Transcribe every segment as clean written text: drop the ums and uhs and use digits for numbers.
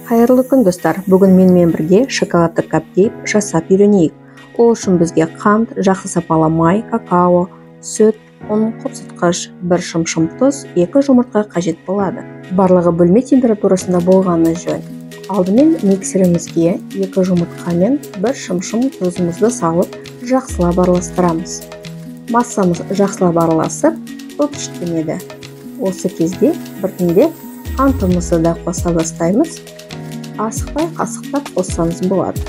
Қайырлы күн достар. Бүгін менімен бірге шоколадты капкейк жасап үйренейік. Ол үшін бізге қант, жақсы сапалы май, какао, сүт, ұн, қосылтқыш, 1 шымшым тұз, 2 жұмыртқа қажет болады. Барлығы бөлме температурасында болғаны жөн. Алдымен миксерімізге 2 жұмыртқа мен 1 шымшым тұзымызды салып, жақсылап араластырамыз. Массамыз жақсылап араласып, көпіршіктенеді. Осы кезде біртіндеп қантымызды да қоса бастаймыз. Асықпай қасықтап қоссаңыз болады.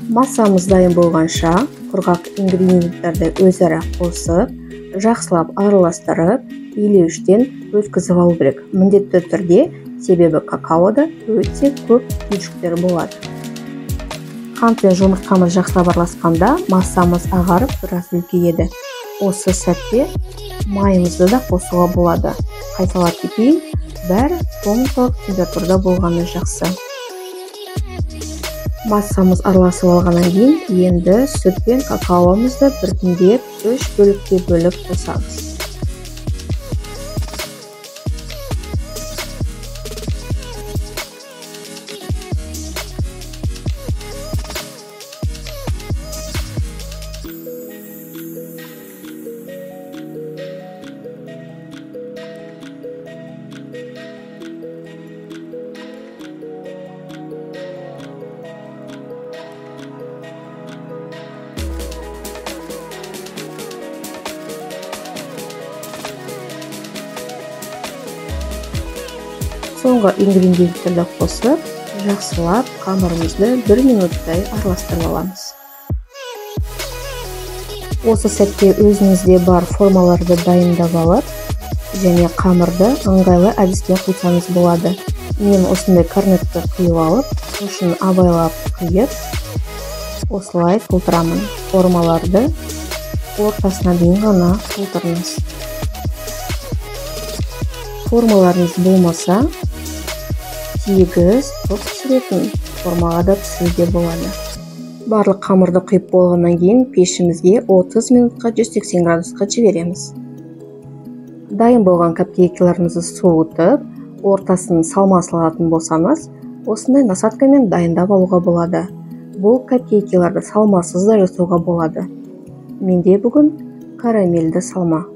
Массамыз дайын болғанша құрғақ ингредиенттерді өзара қосып, жақсылап араластырып, илеуіштен өткізіп алу керек. Міндетті түрде, себебі какаода өте көп түйіршіктер болады. Қант пен жұмыртқамыз жақсылап араласқанда массамыз ағарып, біраз үлкейеді. Осы сәтте майымызды да қосуға болады. Қайталап кетейін, бәрі комнаталық температурада болғаны жақсы. Массамыз араласып алғаннан кейін, енді сүт пен какаомызды біртіндеп 3 бөлікке бөліп қосамыз. Соңғы ингредиенттерді қосып, жақсылап қамырымызды 1 минуттай араластырып аламыз. Осы сәтте өзіңізде бар формаларды дайындап алып, және қамырды ыңғайлы әдіспен құйсаңыз болады. Мен осындай корнетті құйып алып, ұшын абайлап құйып, осылай толтырамын. Формаларды ортасына дейін ғана толтырыңыз. Формаларыңыз болмаса, тегіс топ пісіретін формаға да пісіруге болады. Барлық қамырды құйып болғаннан кейін пешімізге 30 минутқа 180 градусқа жібереміз. Дайын болған капкейкілеріңізді суытып, ортасын салма салатын болсаңыз, осындай насадкамен дайындап алуға болады. Бұл капкейкілерді салмасыз да жасауға болады. Менде бүгін карамельді салма.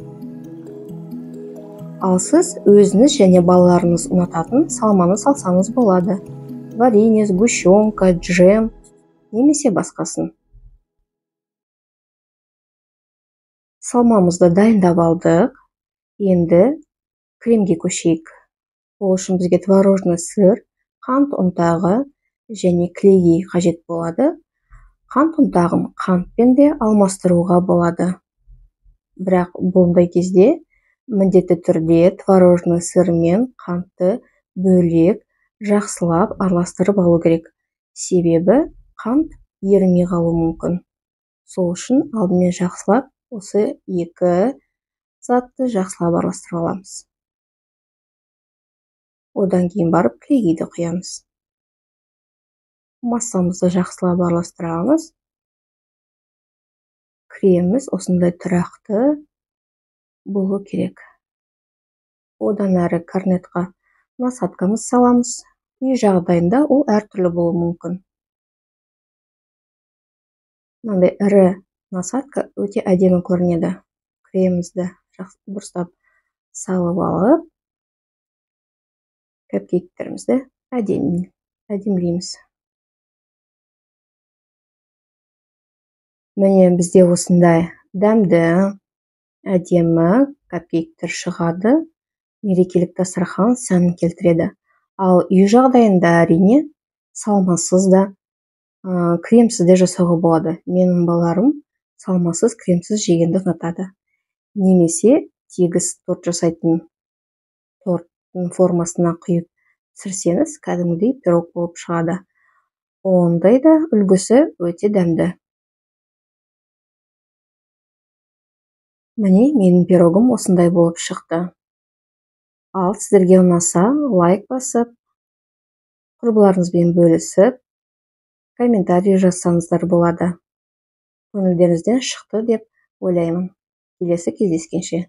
Ал сіз өзіңіз және балаларыңыз ұнататын салманы салсаңыз болады. Варенье, сгущенка, джем, немесе басқасын. Салмамызды дайындап алдық. Енді кремге көшейік. Ол үшін бізге творожный сыр, қант ұнтағы және клейгей қажет болады. Қант ұнтағын қантпен де алмастыруға болады. Бірақ бұндай кезде міндетті түрде творожный сыр мен қантты бөлек жақсылап араластырып алу керек. Себебі қант ерімей қалуы мүмкін. Сол үшін алдымен жақсылап осы 2 затты жақсылап араластырып аламыз. Одан кейін барып клейгейді құямыз. Массамызды жақсылап араластырамыз. Креміміз осындай тұрақты болу керек. Одан әрі корнетқа насадкамыз саламыз. Үй жағдайында ол әртүрлі болуы мүмкін. Мынандай ірі насадка өте әдемі көрінеді. Кремімізді дұрыстап салып алып, капкейктерімізді әдемілейміз. Міне бізде осындай дәмді, әдемі капкейктер шығады. Мерекелік дастархан сәнін келтіреді. Ал үй жағдайында әрине салмасыз да, кремсіз де жасауға болады. Менің балаларым салмасыз, кремсіз жегенді ұнатады. Немесе тегіс торт жасайтын торттың формасына құйып пісірсеңіз, кәдімгідей пирог болып шығады. Ондай да үлгісі өте дәмді. Міне, менің пирогым осындай болып шықты. Ал сіздерге ұнаса, лайк басып, құрбыларыңызбен бөлісіп, комментарий жазсаңыздар болады. Көңілдеріңізден шықты деп ойлаймын. Келесі кездескенше.